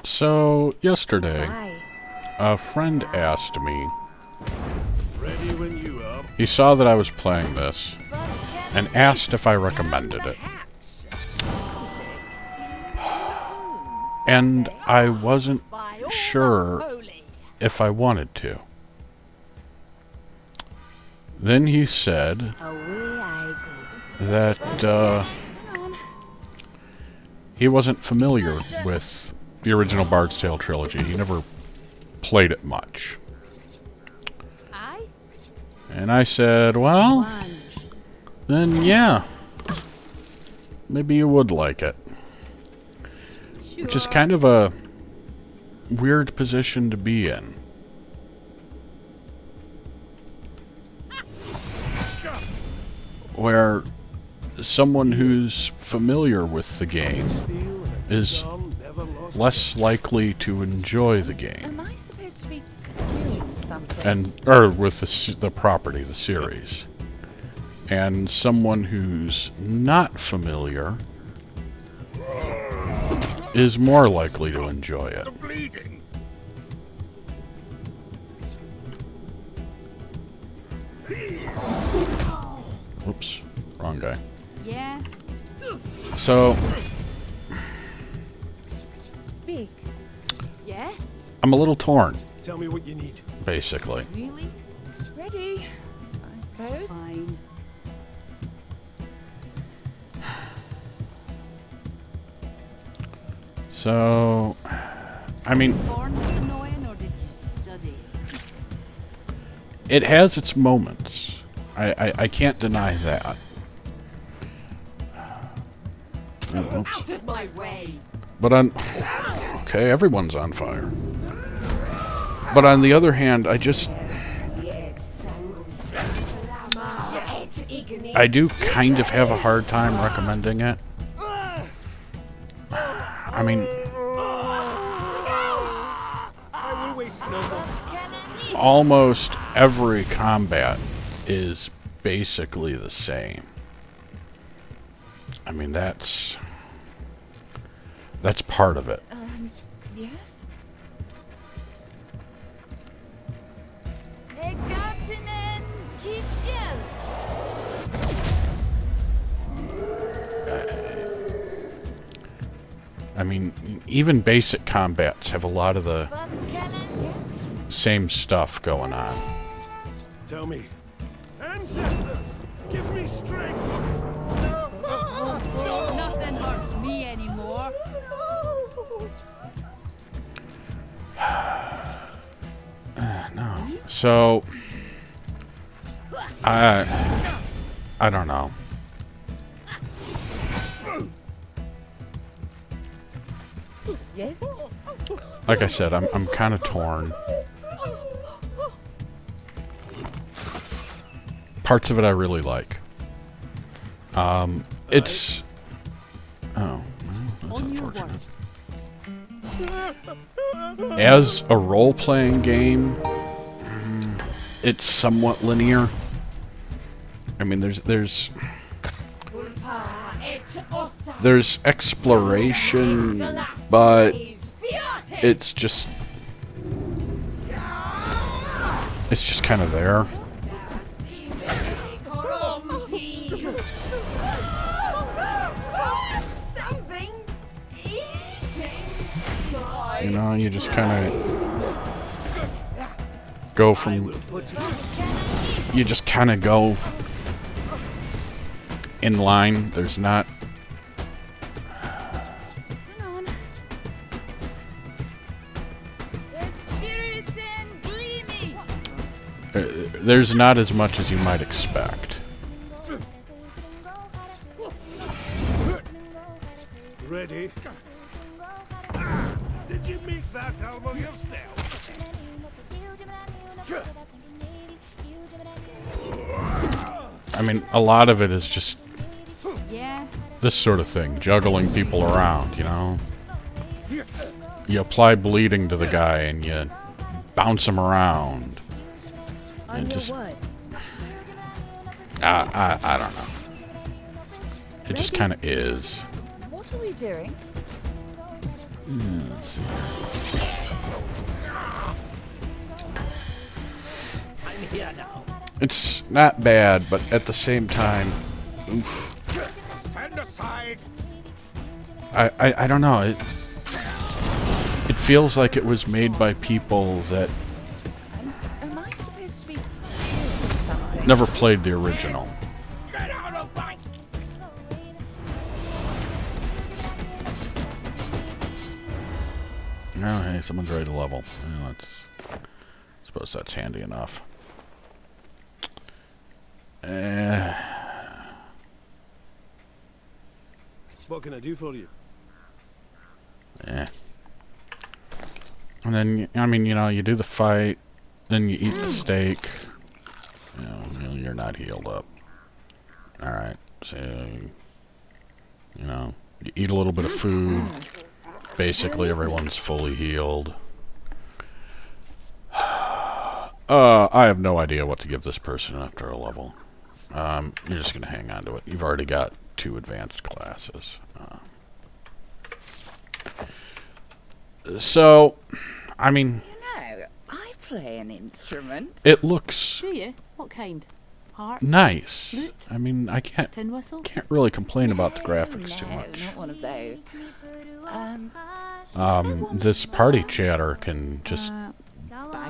So, yesterday, a friend asked me, Ready when you are. he saw that I was playing this, and asked if I recommended it. And I wasn't sure if I wanted to. Then he said that he wasn't familiar with the original Bard's Tale trilogy. He never played it much. And I said, well, then yeah, maybe you would like it. Which is kind of a weird position to be in. Where someone who's familiar with the game is less likely to enjoy the game. Am I supposed to be doing something? Or with the property, the series. And someone who's not familiar is more likely to enjoy it. Oops, wrong guy. Yeah. So, Speak. Yeah? I'm a little torn, Tell me what you need. basically. Really? Ready? I suppose. Fine. So, I mean, Born was annoying, or did you study? it has its moments. I can't deny that. Oops. Out of my way! But okay, everyone's on fire. But on the other hand, I do kind of have a hard time recommending it. I mean, I will waste no more. almost every combat is basically the same. I mean, that's part of it. Yes? I mean, even basic combats have a lot of the same stuff going on. Tell me. Ancestors, give me strength. Nothing hurts me anymore. No. So, I don't know. Yes? Like I said, I'm kind of torn. Parts of it I really like. It's... Oh, well, that's unfortunate. As a role-playing game, it's somewhat linear. I mean, there's exploration, but it's just kind of there. You know, you just kind of go from... You just kind of go in line. There's not... There's not as much as you might expect. Ready? Did you make that album yourself? I mean, a lot of it is just Yeah. this sort of thing, juggling people around, you know? You apply bleeding to the guy and you bounce him around. And just... I don't know. It just kind of is. What are we doing? Let's see. I'm here now. It's not bad, but at the same time, oof. Stand aside. I don't know. It feels like it was made by people that Am I supposed to be doing something? never played the original. Get out of my... Oh, hey, someone's ready to level. Well, suppose that's handy enough. What can I do for you? And then, I mean, you know, you do the fight, then you eat the steak. You know, you're not healed up. Alright, so, you know, you eat a little bit of food. Basically, everyone's fully healed. I have no idea what to give this person after a level. You're just going to hang on to it. You've already got 2 advanced classes. So, I mean... You know, I play an instrument. It looks Do you? What kind? Harp? nice. Flute? I mean, I can't Tin whistle? really complain about the graphics no, too much. not one of those. This party chatter can just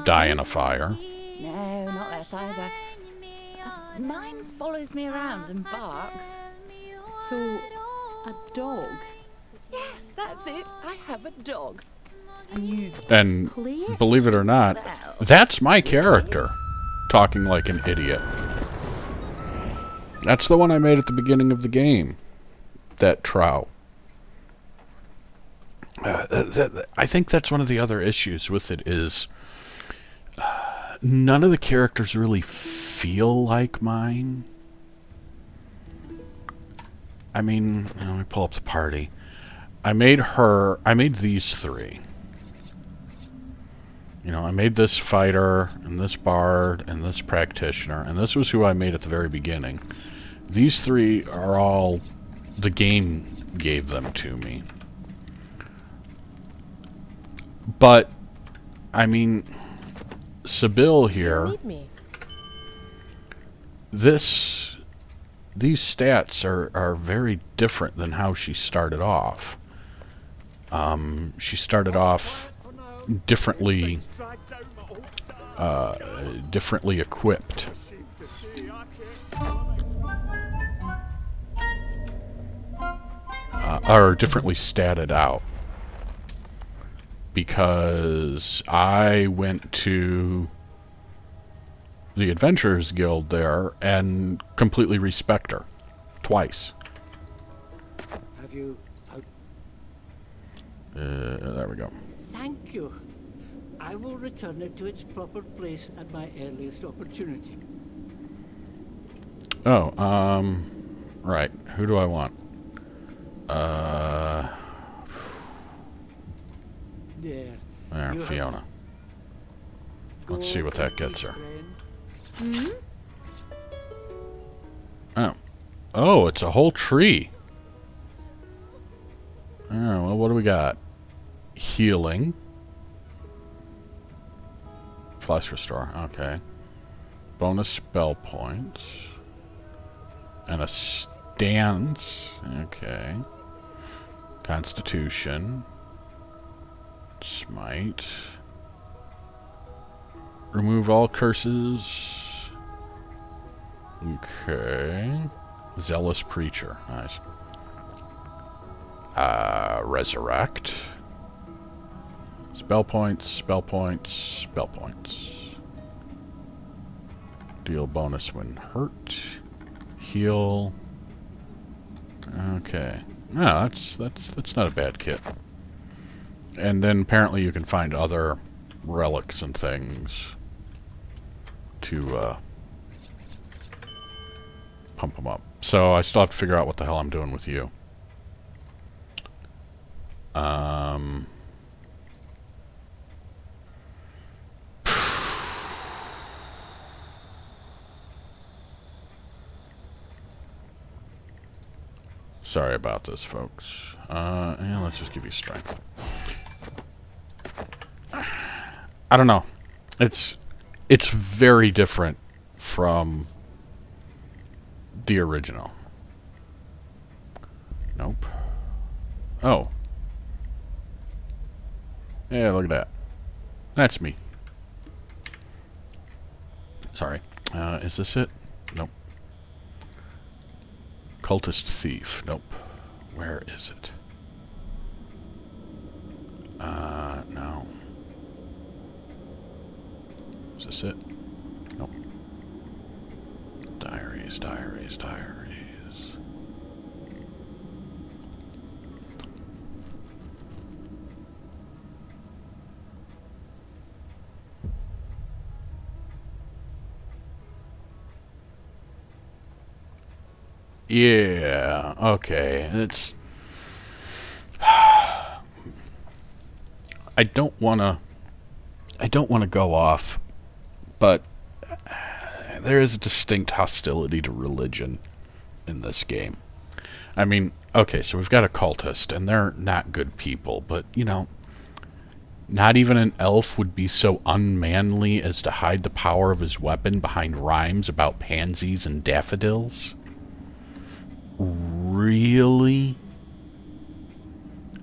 die in a fire. No, not that either. Mine follows me around and barks. So, a dog? Yes, that's it. I have a dog. And you And play it? believe it or not, Well, that's my character talking like an idiot. That's the one I made at the beginning of the game. That trout. I think that's one of the other issues with it is none of the characters really feel like mine. I mean, let me pull up the party. I made these 3. You know, I made this fighter, and this bard, and this practitioner, and this was who I made at the very beginning. These 3 are all... the game gave them to me. But, I mean, Sybil here... These stats are very different than how she started off. She started off differently equipped. Or differently statted out. Because I went to the Adventurers Guild there and completely respect her. Twice. Have you... There we go. Thank you. I will return it to its proper place at my earliest opportunity. Oh, right. Who do I want? There. There, You have- Fiona. Let's see what that gets her. Friend. Oh. Oh, it's a whole tree. Oh, well, what do we got? Healing. Flash restore, okay. Bonus spell points. And a stance, okay. Constitution. Smite. Remove all curses. Okay. Zealous Preacher, nice. Resurrect. Spell points, spell points, spell points. Deal bonus when hurt. Heal. Okay. No, that's not a bad kit. And then apparently you can find other relics and things to pump them up. So I still have to figure out what the hell I'm doing with you. Sorry about this, folks. Yeah, let's just give you strength. I don't know. It's very different from the original. Nope. Oh. Yeah, look at that. That's me. Sorry. Is this it? Nope. Cultist thief. Nope. Where is it? No. Is this it? Nope. Diaries, diaries, diaries. Yeah, okay. It's... I don't want to go off, but there is a distinct hostility to religion in this game. I mean, okay, so we've got a cultist, and they're not good people, but, you know, not even an elf would be so unmanly as to hide the power of his weapon behind rhymes about pansies and daffodils. Really?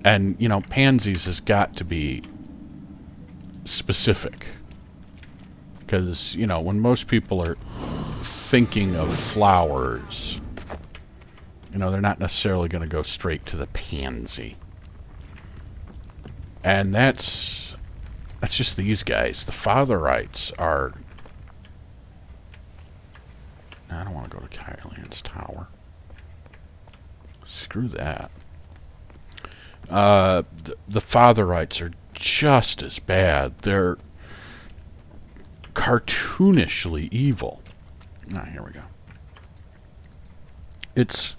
And, you know, pansies has got to be specific. Because, you know, when most people are thinking of flowers, you know, they're not necessarily going to go straight to the pansy. And that's just these guys. The Fatherites are... I don't want to go to Kylian's Tower. Screw that. The Fatherites are just as bad. They're cartoonishly evil. Ah, here we go. It's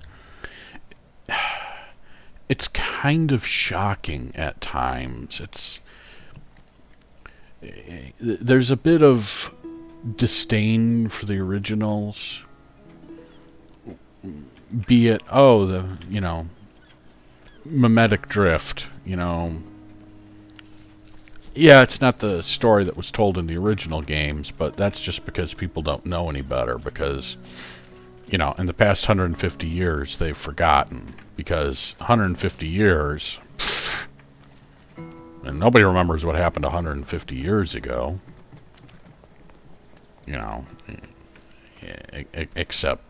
kind of shocking at times. There's a bit of disdain for the originals. Be it, oh, the, you know, mimetic drift, you know. Yeah, it's not the story that was told in the original games, but that's just because people don't know any better, because, you know, in the past 150 years, they've forgotten, because 150 years, pfft, and nobody remembers what happened 150 years ago, you know, except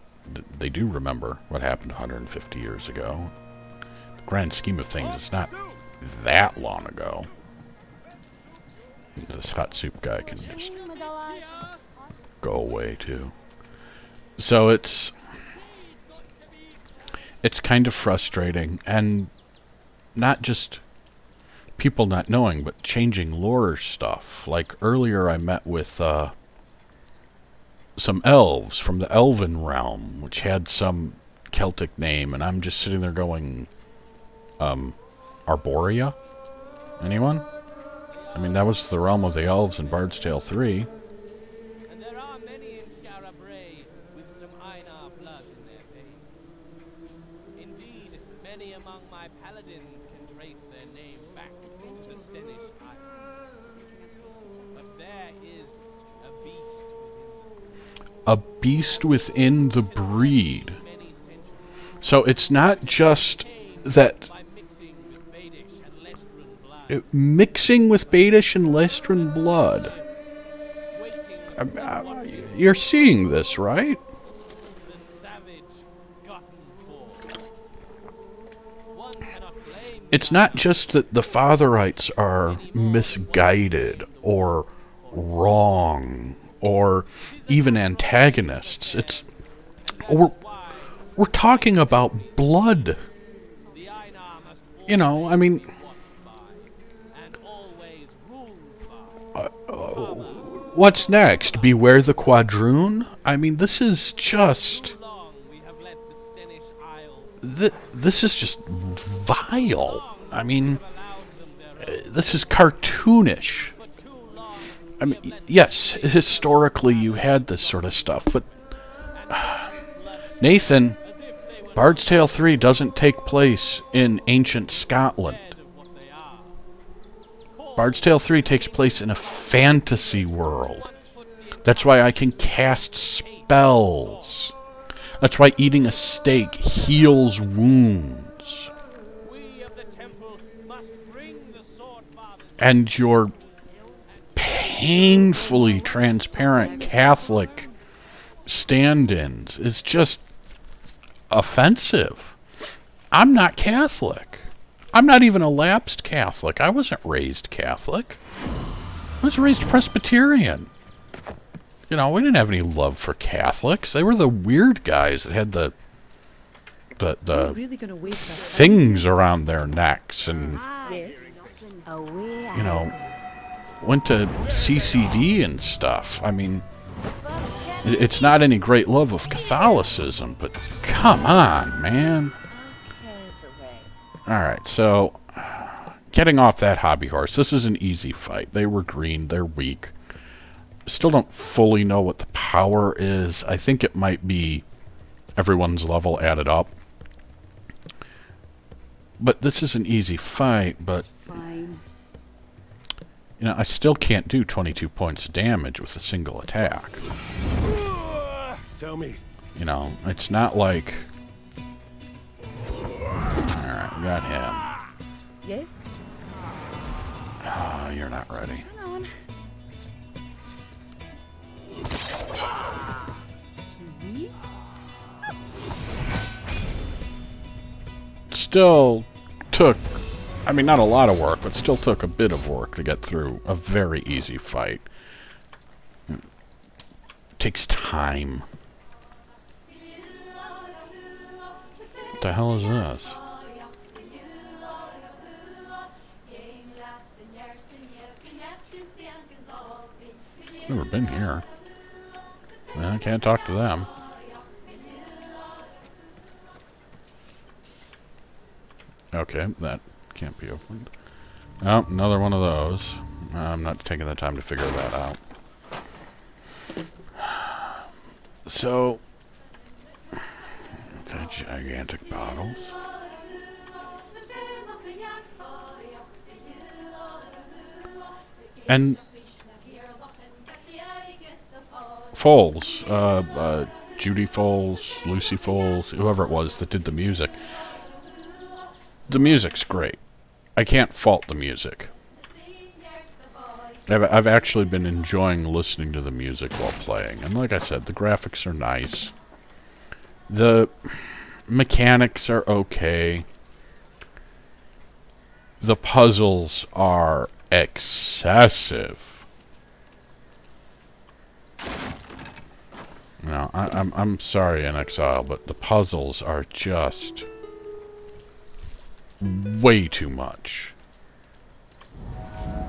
they do remember what happened 150 years ago. The grand scheme of things, it's not that long ago. This hot soup guy can just go away too. So it's kind of frustrating, and not just people not knowing, but changing lore stuff. Like earlier I met with some elves from the Elven realm, which had some Celtic name, and I'm just sitting there going, Arborea? Anyone? I mean, that was the realm of the elves in Bard's Tale 3. And there are many in Skara Brae with some Einar blood in their veins. Indeed, many among my paladins can trace their name back to the Stenish Isles. But there is a beast within them. A beast within the breed. So it's not just that mixing with Baedish and Lestran blood. You're seeing this, right? It's not just that the Fatherites are misguided or wrong or even antagonists. It's we're talking about blood. You know, I mean, what's next? Beware the Quadroon? I mean, this is just... This is just vile. I mean, this is cartoonish. I mean, yes, historically you had this sort of stuff, but... Nathan, Bard's Tale 3 doesn't take place in ancient Scotland. Bard's Tale 3 takes place in a fantasy world. That's why I can cast spells. That's why eating a steak heals wounds. And your painfully transparent Catholic stand-ins is just offensive. I'm not Catholic. I'm not even a lapsed Catholic. I wasn't raised Catholic. I was raised Presbyterian. You know, we didn't have any love for Catholics. They were the weird guys that had the things around their necks and, you know, went to CCD and stuff. I mean, it's not any great love of Catholicism, but come on, man. Alright, so getting off that hobby horse, this is an easy fight. They were green, they're weak. Still don't fully know what the power is. I think it might be everyone's level added up. But this is an easy fight, but Fine. you know, I still can't do 22 points of damage with a single attack. Tell me. You know, it's not like... Alright, we got him. Yes? Oh, you're not ready. Hang on. Still took, I mean, not a lot of work, but still took a bit of work to get through a very easy fight. It takes time. What the hell is this? Never been here. Well, I can't talk to them. Okay, that can't be opened. Oh, another one of those. I'm not taking the time to figure that out. So, okay, gigantic bottles. And Foles, Judy Foles, Lucy Foles, whoever it was that did the music. The music's great. I can't fault the music. I've actually been enjoying listening to the music while playing. And like I said, the graphics are nice. The mechanics are okay. The puzzles are excessive. No, I'm sorry, In Exile, but the puzzles are just way too much.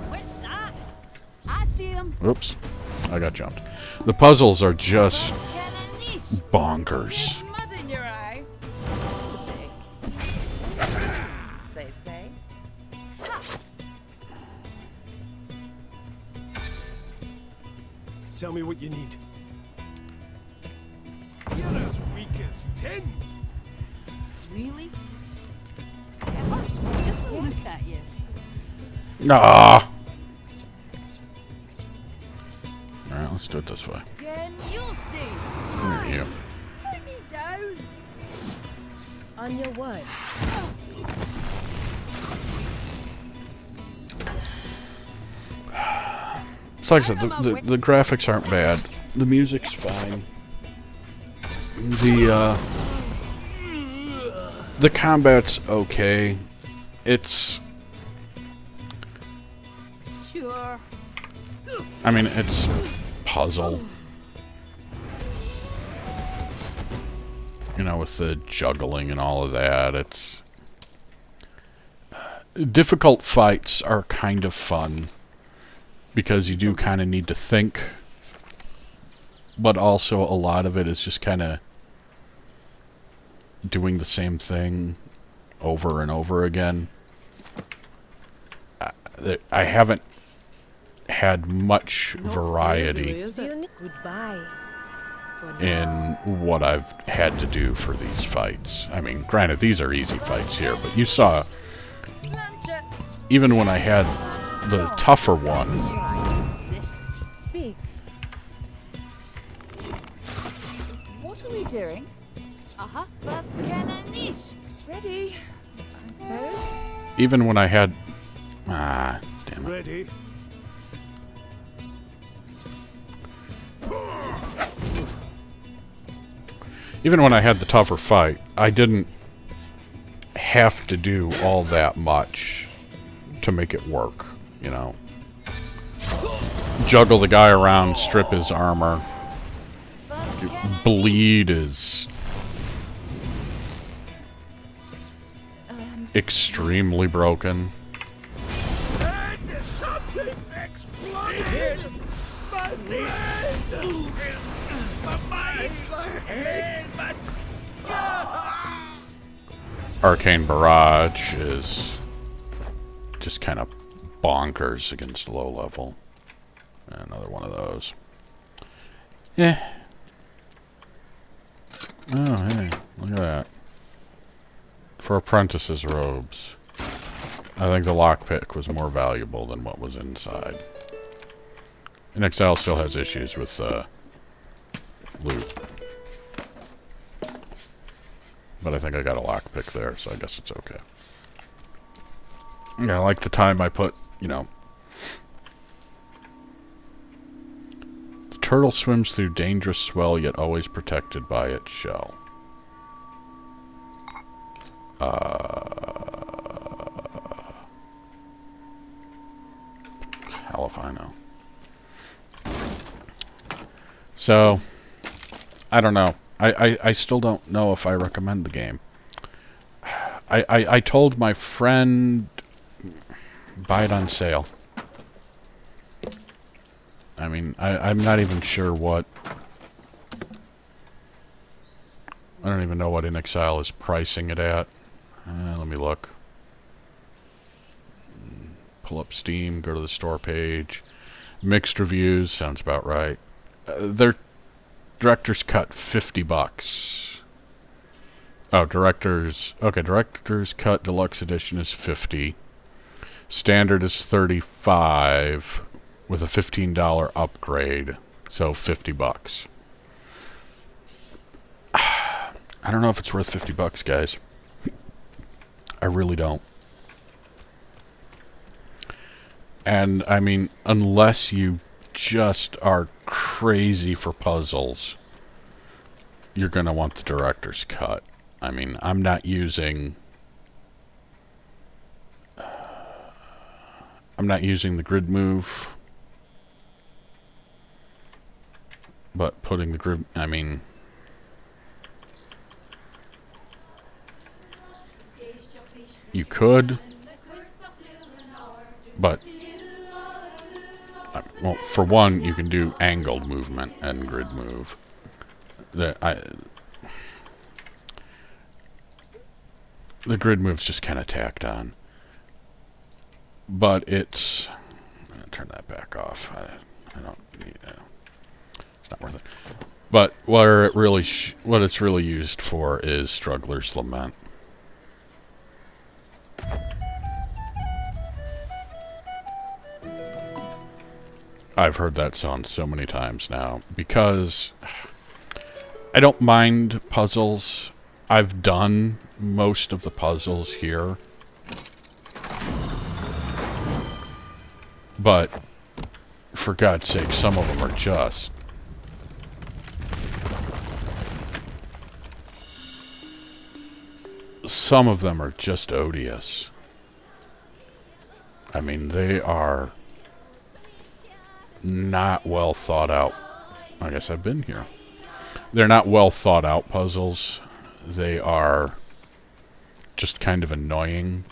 What's that? I see him. Oops, I got jumped. The puzzles are just bonkers. Mud in your eye. They say. Tell me what you need. You're as weak as tin. Really? It hurts me just to look at you. Ah. All right, let's do it this way. Then you'll see. Come here, you. Put me down. On your word. It's like I said, the graphics aren't bad. The music's fine. The combat's okay. It's... Sure. I mean, it's puzzle. You know, with the juggling and all of that, it's... difficult fights are kind of fun. Because you do kind of need to think. But also a lot of it is just kind of doing the same thing over and over again. I haven't had much variety Goodbye. in what I've had to do for these fights. I mean, granted, these are easy fights here, but you saw, even when I had the tougher one. Speak. What are we doing? Uh-huh. Ready, I suppose. Even when I had... Ah, damn it. Ready? Even when I had the tougher fight, I didn't have to do all that much to make it work, you know. Juggle the guy around, strip his armor, bleed his extremely broken. And something's exploded! My friend! My head! Arcane Barrage is just kind of bonkers against low level. Another one of those. Yeah. Oh, hey, look at that. For apprentices' robes. I think the lockpick was more valuable than what was inside. And Exile still has issues with loot. But I think I got a lockpick there, so I guess it's okay. Yeah, I like the time I put, you know... The turtle swims through dangerous swell, yet always protected by its shell. Hell if I know. So, I don't know. I still don't know if I recommend the game. I told my friend buy it on sale. I mean, I'm not even sure what... I don't even know what In Exile is pricing it at. Let me look. Pull up Steam, go to the store page. Mixed reviews, sounds about right. Their Director's Cut, $50. Oh, Director's... Okay, Director's Cut Deluxe Edition is $50. Standard is $35 with a $15 upgrade, so $50. I don't know if it's worth $50, guys. I really don't. And, I mean, unless you just are crazy for puzzles, you're going to want the Director's Cut. I mean, I'm not using the grid move, but putting the grid, I mean, you could, but well, for one, you can do angled movement and grid move. The grid move's just kind of tacked on. But it's... I'm going to turn that back off. I don't need it. It's not worth it. But where it really what it's really used for is Struggler's Lament. I've heard that song so many times now because I don't mind puzzles. I've done most of the puzzles here. But, for God's sake, some of them are just... Some of them are just odious. I mean, they are not well thought out. I guess I've been here. They're not well thought out puzzles. They are just kind of annoying.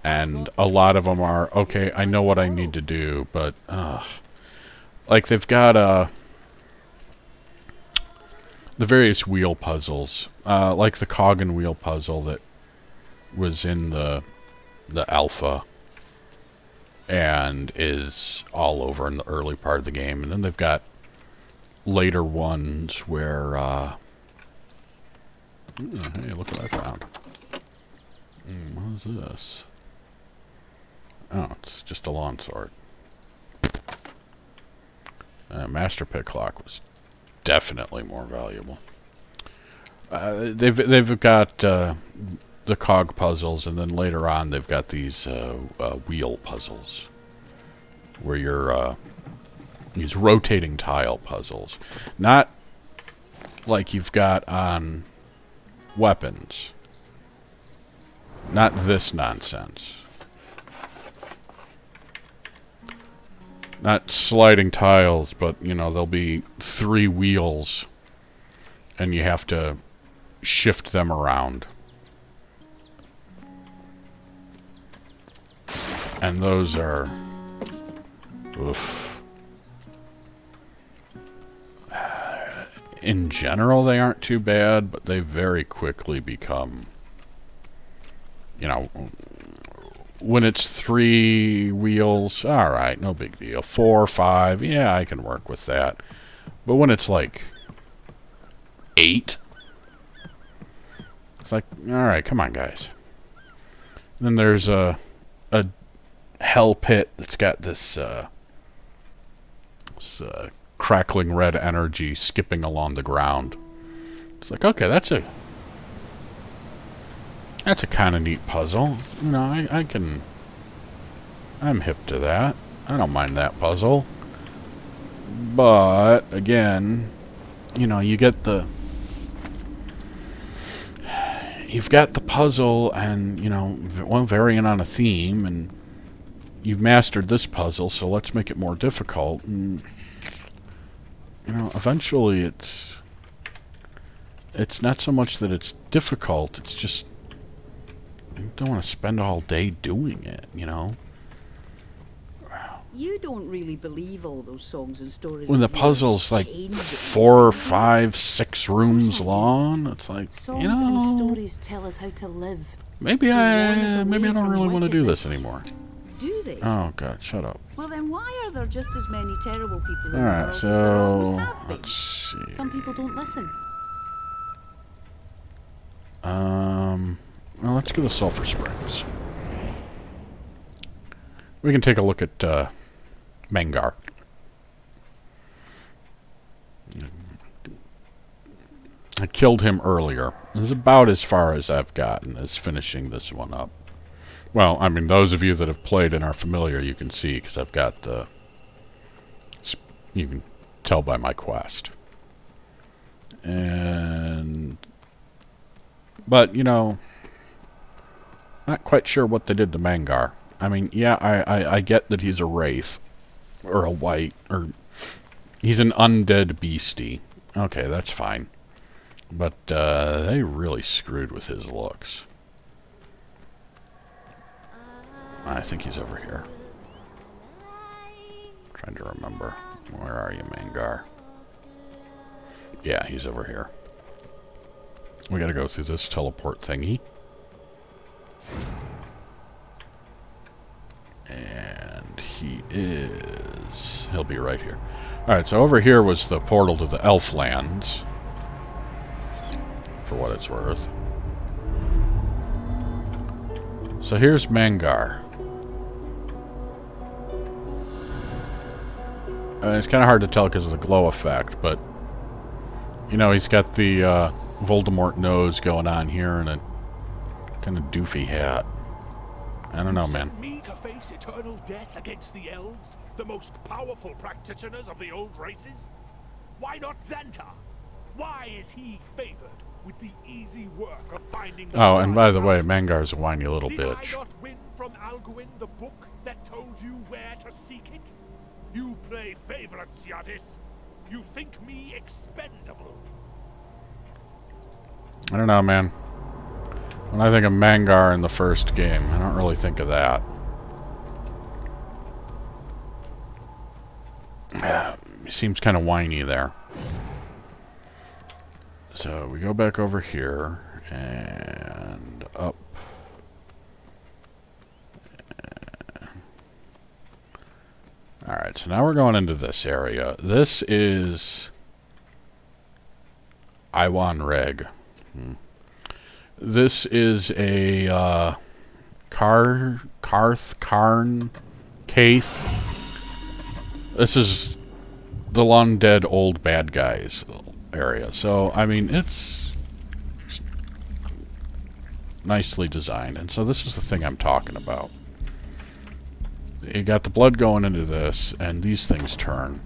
And a lot of them are, okay, I know what I need to do, but, like, they've got, the various wheel puzzles, like the cog and wheel puzzle that was in the alpha and is all over in the early part of the game. And then they've got later ones where, hey, look what I found. What is this? Oh, it's just a lawn sword. Master Picklock was definitely more valuable. They've got the cog puzzles, and then later on they've got these wheel puzzles, where you're these rotating tile puzzles, not like you've got on weapons. Not this nonsense. Not sliding tiles, but, you know, there'll be 3 wheels, and you have to shift them around. And those are... oof. In general, they aren't too bad, but they very quickly become... you know, when it's 3 wheels, alright, no big deal. 4, 5, yeah, I can work with that. But when it's like 8, it's like, alright, come on, guys. Then there's a hell pit that's got this, crackling red energy skipping along the ground. It's like, okay, that's a kind of neat puzzle. You know, I'm hip to that. I don't mind that puzzle. But, again, you know, you've got the puzzle and, you know, one varying on a theme, and you've mastered this puzzle, so let's make it more difficult. And, you know, eventually it's not so much that it's difficult, it's just you don't want to spend all day doing it, you know? You don't really believe all those songs and stories. When the of yours puzzle's like change it. 4, 5, 6 rooms long, it's like, Songs you and know, stories tell us how to live. maybe I don't really want to do this wickedness. anymore. Do they? Oh god, shut up. Well, then why are there just as many terrible people in the Alright, world as there always so have been? let's see. Some people don't listen. Well, let's go to Sulphur Springs. We can take a look at Mengar. I killed him earlier. This is about as far as I've gotten, as finishing this one up. Well, I mean, those of you that have played and are familiar, you can see, because I've got the... you can tell by my quest. And... but, you know... not quite sure what they did to Mengar. I mean, yeah, I get that he's a wraith. Or a white, or... he's an undead beastie. Okay, that's fine. But, they really screwed with his looks. I think he's over here. Trying to remember. Where are you, Mengar? Yeah, he's over here. We gotta go through this teleport thingy. And he'll be right here. Alright, so over here was the portal to the Elflands. For what it's worth. So here's Mengar. It's kind of hard to tell because of the glow effect, but... you know, he's got the Voldemort nose going on here and a kind of doofy hat. I don't know, man. Me to face eternal death against the elves, the most powerful practitioners of the old races? Why not Xantar? Why is he favored with the easy work of finding the Oh, and by the way, Mengar's a whiny little Did bitch. I not win from Alguin the book that told you where to seek it? You play favorites, Yadis. You think me expendable. I don't know, man. When I think of Mengar in the first game, I don't really think of that. He seems kind of whiny there. So we go back over here and up. Alright, so now we're going into this area. This is Iwan Reg. This is a car Karn, Kaith. This is the undead old bad guys area. So, I mean, it's nicely designed. And so this is the thing I'm talking about. You got the blood going into this, and these things turn.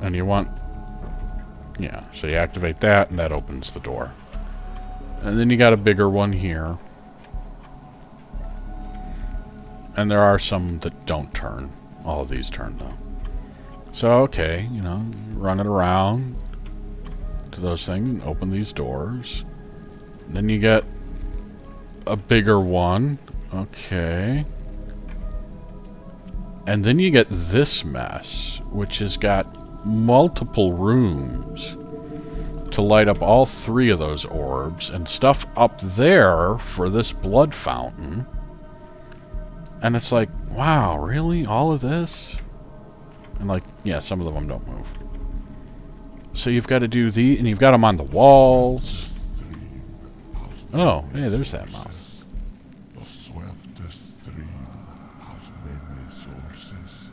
And you want... Yeah, so you activate that, and that opens the door. And then you got a bigger one here. And there are some that don't turn. All of these turn, though. So, okay, you know, run it around to those things and open these doors. And then you get a bigger one. Okay. And then you get this mess, which has got multiple rooms to light up all 3 of those orbs, and stuff up there for this blood fountain. And it's like, wow, really? All of this? And like, yeah, some of them don't move. So you've got to do and you've got them on the walls. Oh, hey, there's that mouth. The swiftest stream has many sources.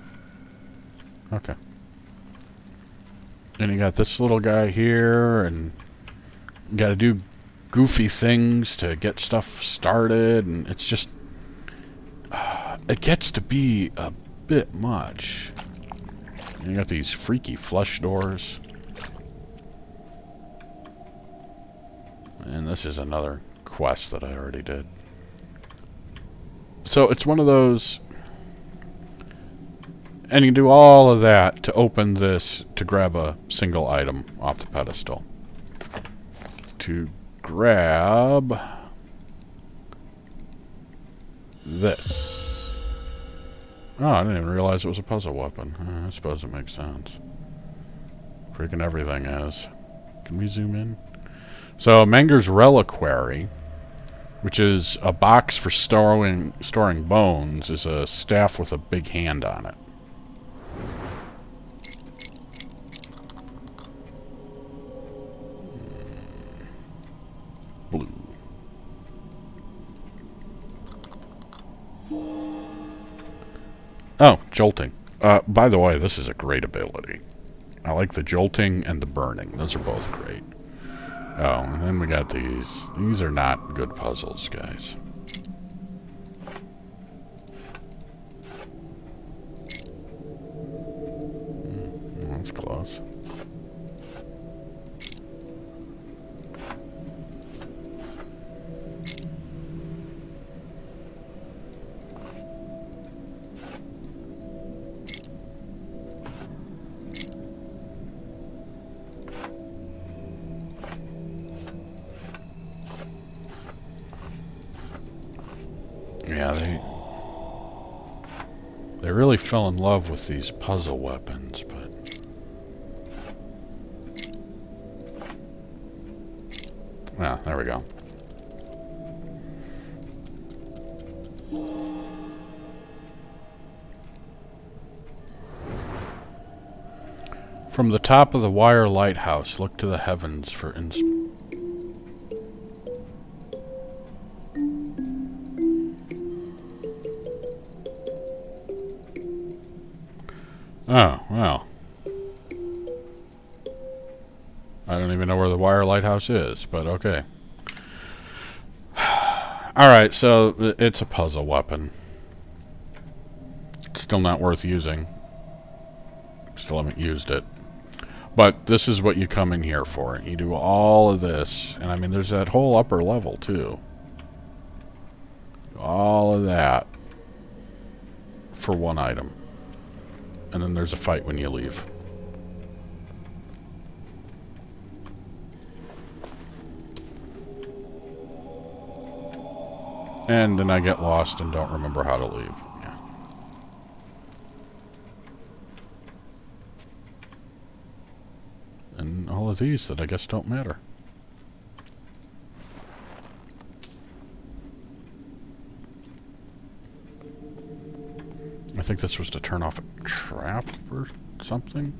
Okay. And you got this little guy here, and you got to do goofy things to get stuff started, and it's just... it gets to be a bit much. And you got these freaky flush doors. And this is another quest that I already did. So it's one of those... And you do all of that to open this, to grab a single item off the pedestal. To grab... this. Oh, I didn't even realize it was a puzzle weapon. I suppose it makes sense. Freaking everything is. Can we zoom in? So, Menger's Reliquary, which is a box for storing bones, is a staff with a big hand on it. Blue. Oh, jolting. By the way, this is a great ability. I like the jolting and the burning. Those are both great. Oh, and then we got these. These are not good puzzles, guys. That's close. Yeah, they really fell in love with these puzzle weapons, but... Ah, there we go. From the top of the wire lighthouse, look to the heavens for Oh, well. I don't even know where the wire lighthouse is, but okay. Alright, so it's a puzzle weapon. It's still not worth using. Still haven't used it. But this is what you come in here for. You do all of this. And I mean, there's that whole upper level, too. All of that for one item. And then there's a fight when you leave. And then I get lost and don't remember how to leave. Yeah. And all of these that I guess don't matter. I think this was to turn off a trap or something.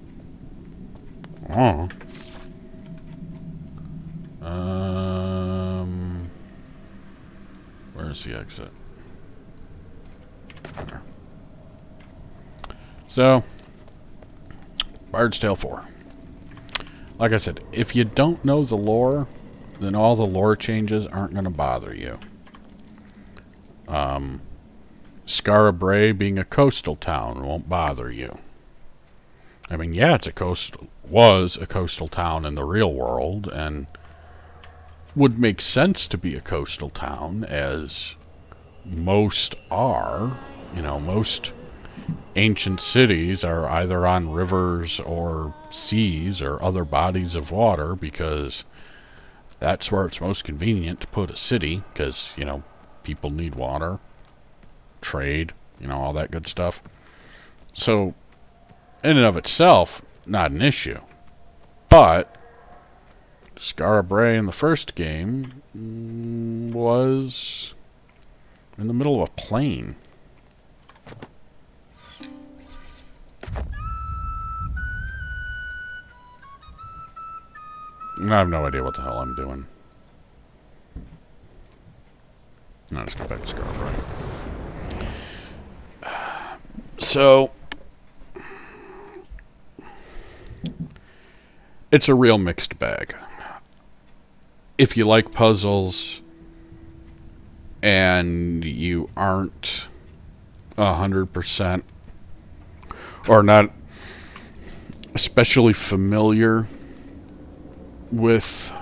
Oh. Where's the exit? There. So, Bard's Tale 4. Like I said, if you don't know the lore, then all the lore changes aren't going to bother you. Skara Brae being a coastal town won't bother you. I mean, yeah, was a coastal town in the real world, and would make sense to be a coastal town, as most are. You know, most ancient cities are either on rivers or seas or other bodies of water, because that's where it's most convenient to put a city, because, you know, people need water, trade, you know, all that good stuff. So, in and of itself, not an issue. But Skara Brae in the first game was in the middle of a plain. And I have no idea what the hell I'm doing. No, let's go back to Skara Brae. So, it's a real mixed bag. If you like puzzles and you aren't 100% or not especially familiar with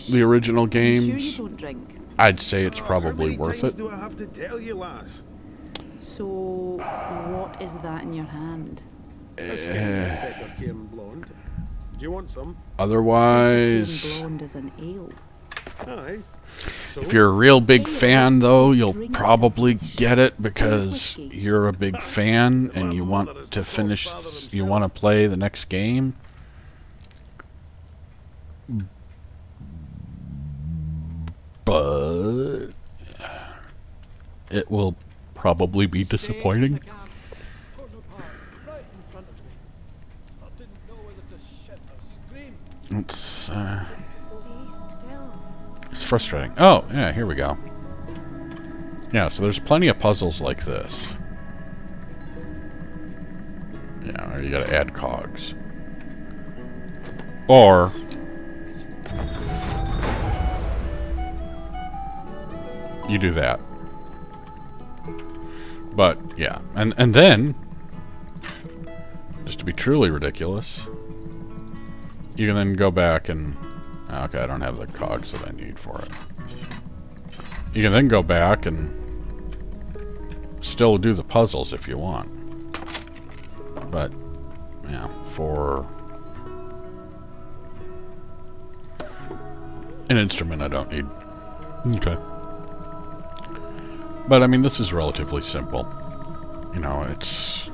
the original games, Sure you don't drink? I'd say it's probably worth it. Do I have to tell you, lass? So, what is that in your hand? Blonde. Do you want some? Otherwise, Blonde as an ale. Aye. if you're a real big fan, though, you'll probably get it because you're a big fan and you want to finish, you want to play the next game. But it will probably be disappointing. It's frustrating. Oh, yeah, here we go. Yeah, so there's plenty of puzzles like this. Yeah, or you gotta add cogs. Or you do that. But, yeah. And then, just to be truly ridiculous, you can then go back and... Okay, I don't have the cogs that I need for it. You can then go back and still do the puzzles if you want. But, yeah, for an instrument I don't need. Okay. But, I mean, this is relatively simple. You know, it's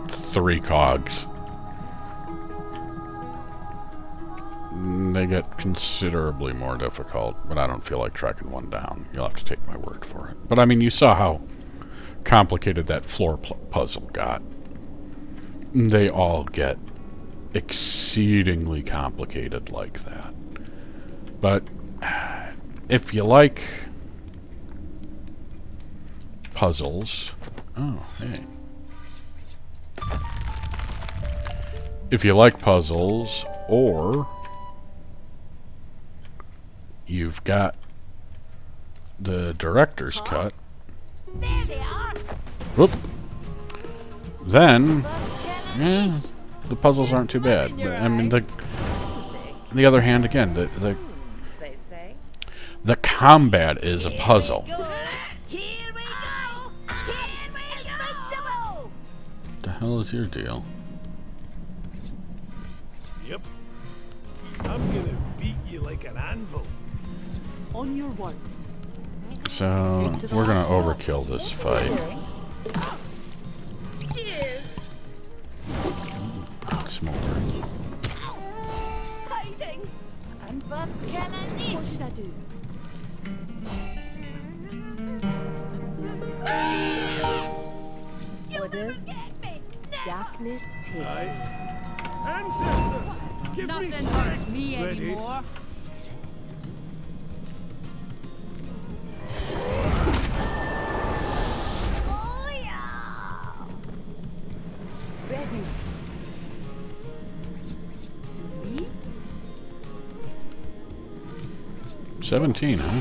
3 cogs. They get considerably more difficult, but I don't feel like tracking one down. You'll have to take my word for it. But, I mean, you saw how complicated that floor puzzle got. They all get exceedingly complicated like that. But if you like puzzles... Oh, hey. If you like puzzles, or you've got the director's cut, There they are. whoop, then, yeah, the puzzles aren't too bad. I mean, on the other hand, again, the combat is a puzzle. Here we go. Invincible. What the hell is your deal? Yep. I'm gonna beat you like an anvil. On your word. So, we're gonna overkill this fight. Cheers. Smoldering. Hiding. And what's gonna What did I do? Orders. Darkness take. Ancestors, give me Nothing some. hurts me Ready? anymore. 17, huh?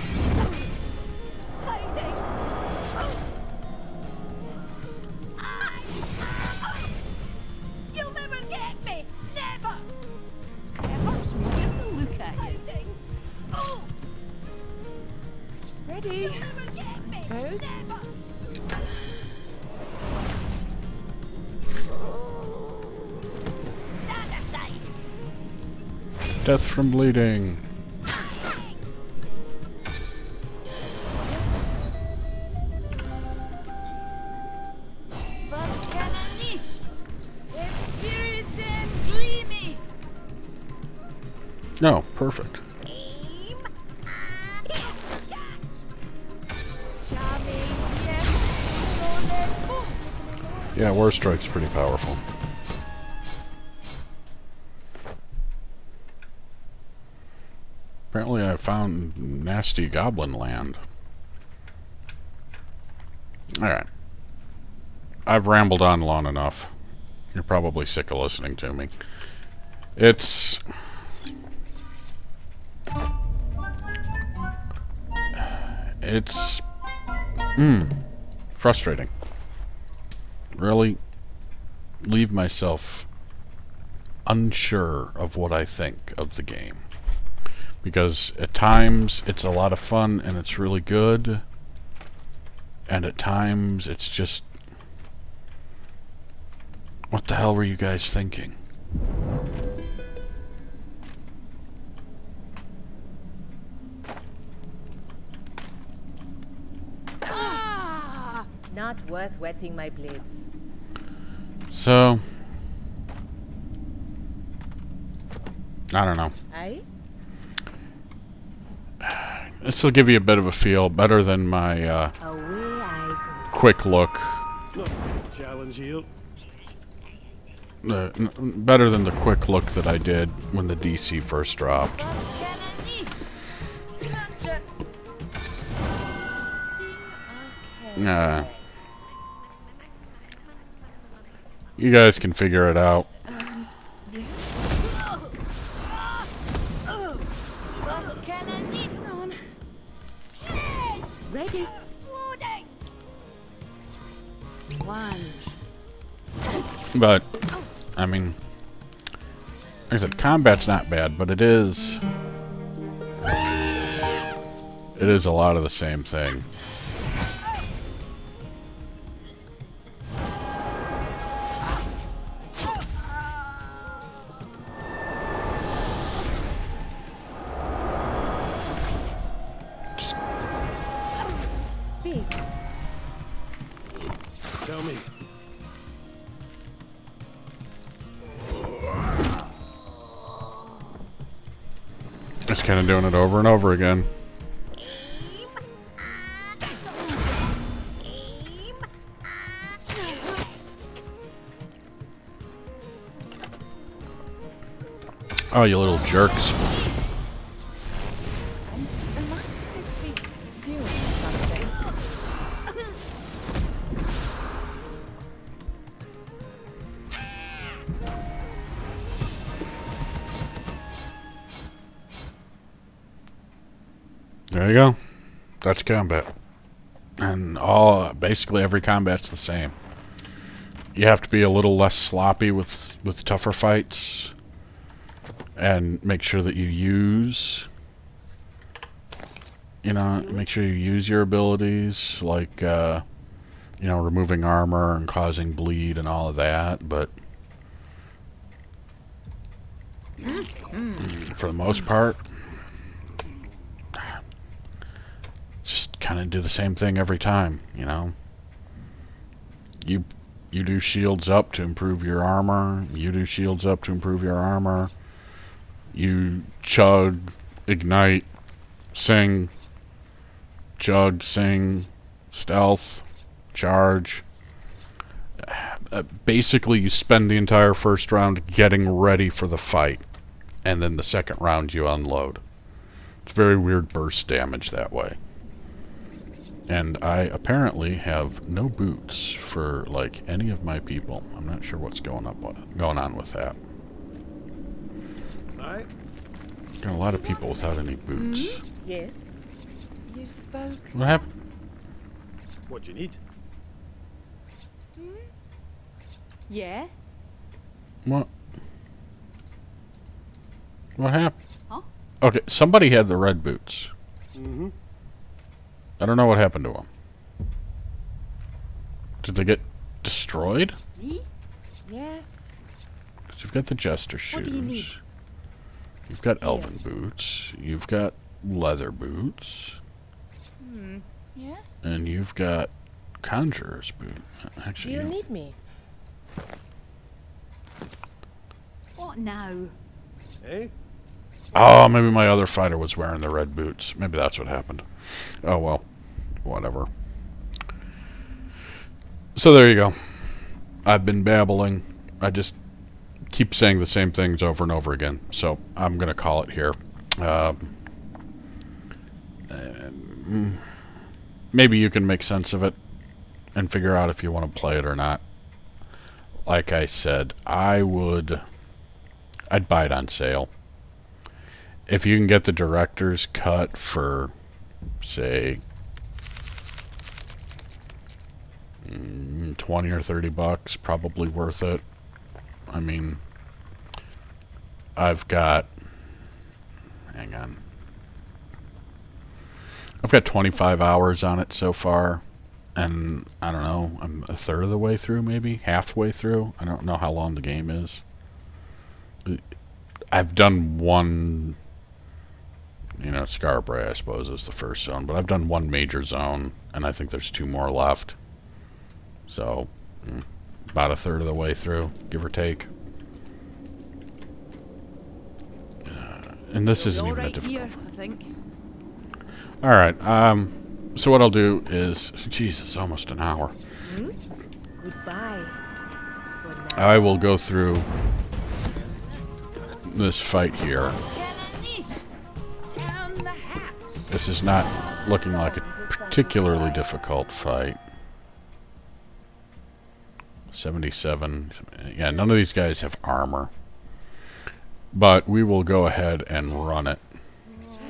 You'll never get me! Never! It hurts me just to look at you. Oh, Ready? you'll never get me! Suppose. Never! Stand aside! Death from bleeding. Was kann nicht? Der Spirit gleamy. No, perfect. Aim! Charming, yes. Yeah, War Strike's pretty powerful. Apparently I found nasty goblin land. Alright. I've rambled on long enough. You're probably sick of listening to me. It's... frustrating. Really leave myself unsure of what I think of the game. Because at times it's a lot of fun and it's really good, and at times it's just, what the hell were you guys thinking? Not worth wetting my blades. So, I don't know. Aye? This will give you a bit of a feel, better than my Away I quick look. Challenge you. Better than the quick look that I did when the DC first dropped. Was kann nicht? Klatsche. To sing Nah. You guys can figure it out. Was kann nicht? On. Ready? Exploding! Plunge. But, I mean, like I said, combat's not bad, but it is a lot of the same thing. Just speak. Tell me. Just kind of doing it over and over again. Oh, you little jerks. Am I supposed to be doing something? There you go. That's combat. And basically every combat's the same. You have to be a little less sloppy with tougher fights. And make sure that you use, make sure you use your abilities, like, removing armor and causing bleed and all of that, but for the most part, just kind of do the same thing every time, You do shields up to improve your armor, you do shields up to improve your armor. You chug, ignite, sing, chug, sing, stealth, charge. Basically, you spend the entire first round getting ready for the fight, and then the second round you unload. It's very weird burst damage that way. And I apparently have no boots for, like, any of my people. I'm not sure what's going on with that. Right? Got a lot of people without any boots. Yes? You spoke. What happened? What do you need? Yeah? What? What happened? Huh? Okay, somebody had the red boots. Mm-hmm. I don't know what happened to them. Did they get destroyed? Me? Yes. 'Cause you've got the jester shoes. What do you need? You've got elven boots. You've got leather boots. Yes? And you've got conjurer's boot. Do Actually, you need me? What now? Eh? oh, maybe my other fighter was wearing the red boots. Maybe that's what happened. Oh, well. Whatever. So there you go. I've been babbling. I just keep saying the same things over and over again. So I'm going to call it here. Maybe you can make sense of it and figure out if you want to play it or not. Like I said, I'd buy it on sale. If you can get the director's cut for, say, 20 or 30 bucks, probably worth it. I mean, I've got, hang on. I've got 25 hours on it so far, and I don't know, I'm a third of the way through, maybe halfway through. I don't know how long the game is. I've done one, Scarborough, I suppose, is the first zone, but I've done one major zone, and I think there's 2 more left. So, about a third of the way through, give or take. And this isn't You're even a right difficult. here, I think. All right. So what I'll do is, Jesus, almost an hour. Goodbye. For now. I will go through this fight here. This is not looking like a particularly difficult fight. 77. Yeah, none of these guys have armor. But we will go ahead and run it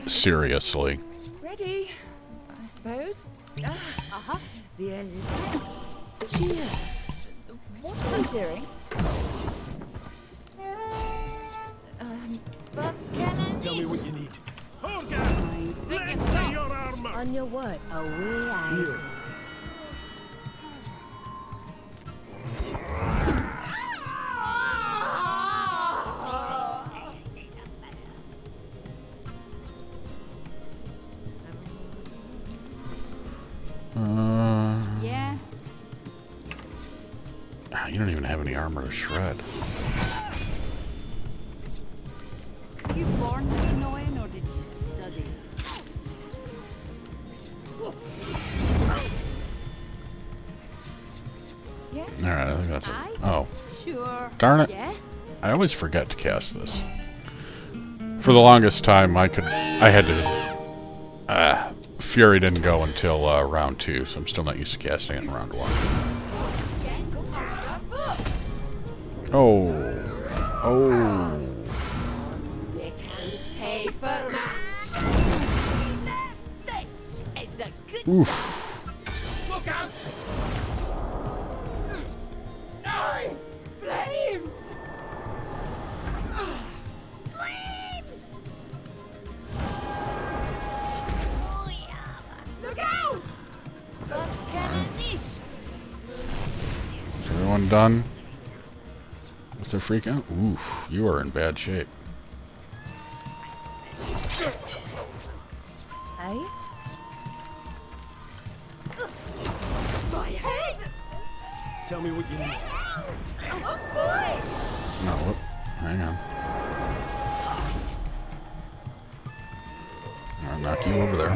seriously. Ready, I suppose. The end. What are they doing? But Tell me what you need. Hogan! Lend me your armor! On your word, away I go. Yeah? You don't even have any armor to shred. Were you born this annoying or did you study? yes. All right, I think that's it. Oh, Sure. darn it. Yeah? I always forget to cast this. For the longest time, I had to. Fury didn't go until round 2, so I'm still not used to casting it in round 1. Oh. This is the good Oof. Look out! flames! Flames! Look out! Is everyone done with their freak out? Oof, you are in bad shape. Aye? My head! Tell me what you need. Oh boy! No, whoop, hang on. I'll knock you over there.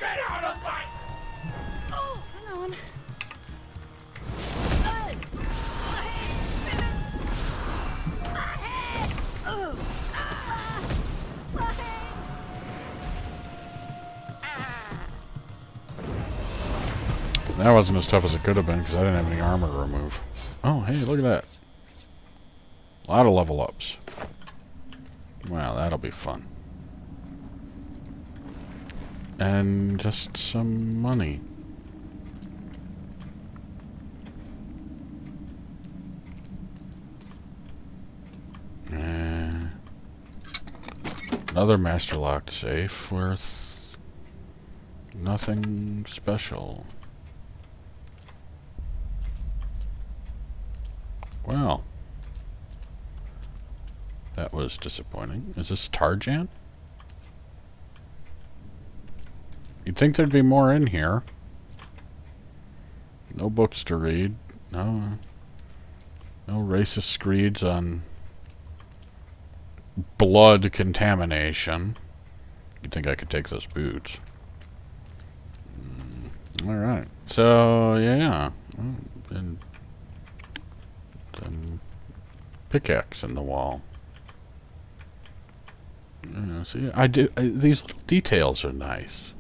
Get out of my... Oh, hang on. That wasn't as tough as it could have been because I didn't have any armor to remove. Oh, hey, look at that. A lot of level ups. Wow, that'll be fun. and just some money. Another master locked safe worth nothing special. Well, that was disappointing. Is this Tarjan? You'd think there'd be more in here. No books to read. No racist screeds on blood contamination. You'd think I could take those boots. Alright. So, yeah. And pickaxe in the wall. See, these little details are nice.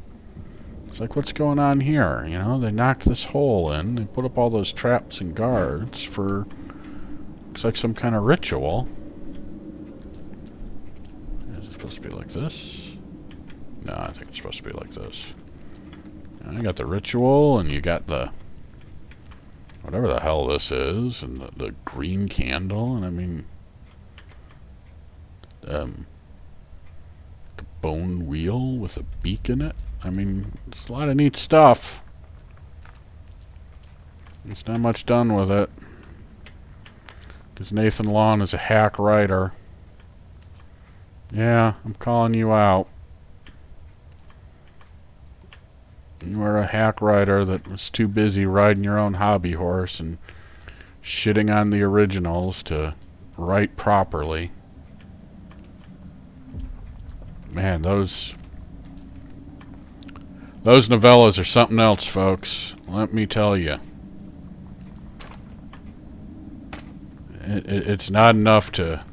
It's like, what's going on here? You know, they knocked this hole in. They put up all those traps and guards for... looks like some kind of ritual. Is it supposed to be like this? No, I think it's supposed to be like this. You got the ritual, and you got the... whatever the hell this is, and the green candle, and I mean... a bone wheel with a beak in it. I mean, it's a lot of neat stuff. There's not much done with it. Because Nathan Lawn is a hack writer. Yeah, I'm calling you out. You are a hack writer that was too busy riding your own hobby horse and shitting on the originals to write properly. Man, those novellas are something else, folks. Let me tell you. It's not enough to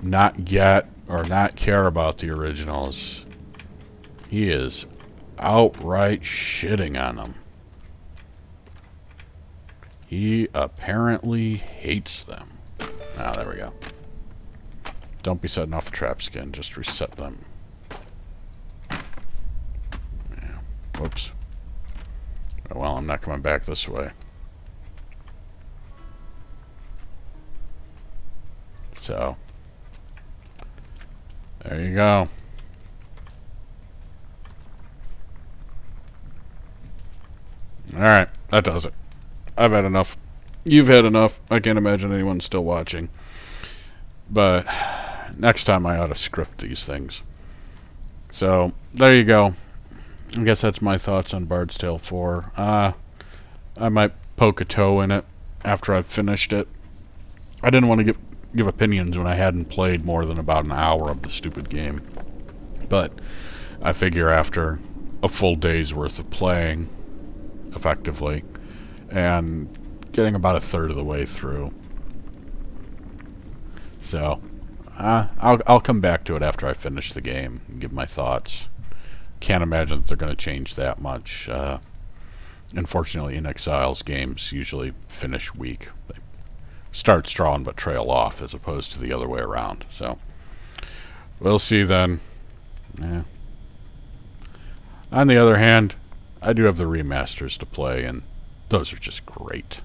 not get or not care about the originals. He is outright shitting on them. He apparently hates them. Ah, there we go. Don't be setting off the trap skin, just reset them. Yeah. Whoops. Well, I'm not coming back this way. So, there you go. Alright, that does it. I've had enough. You've had enough. I can't imagine anyone's still watching. But next time I ought to script these things. So, there you go. I guess that's my thoughts on Bard's Tale 4. I might poke a toe in it after I've finished it. I didn't want to give opinions when I hadn't played more than about an hour of the stupid game. But I figure after a full day's worth of playing, effectively, and getting about a third of the way through. So, I'll come back to it after I finish the game and give my thoughts. Can't imagine that they're going to change that much. Unfortunately, In Exile's games usually finish weak. They start strong but trail off, as opposed to the other way around. So, we'll see then. Yeah. On the other hand, I do have the remasters to play, and those are just great.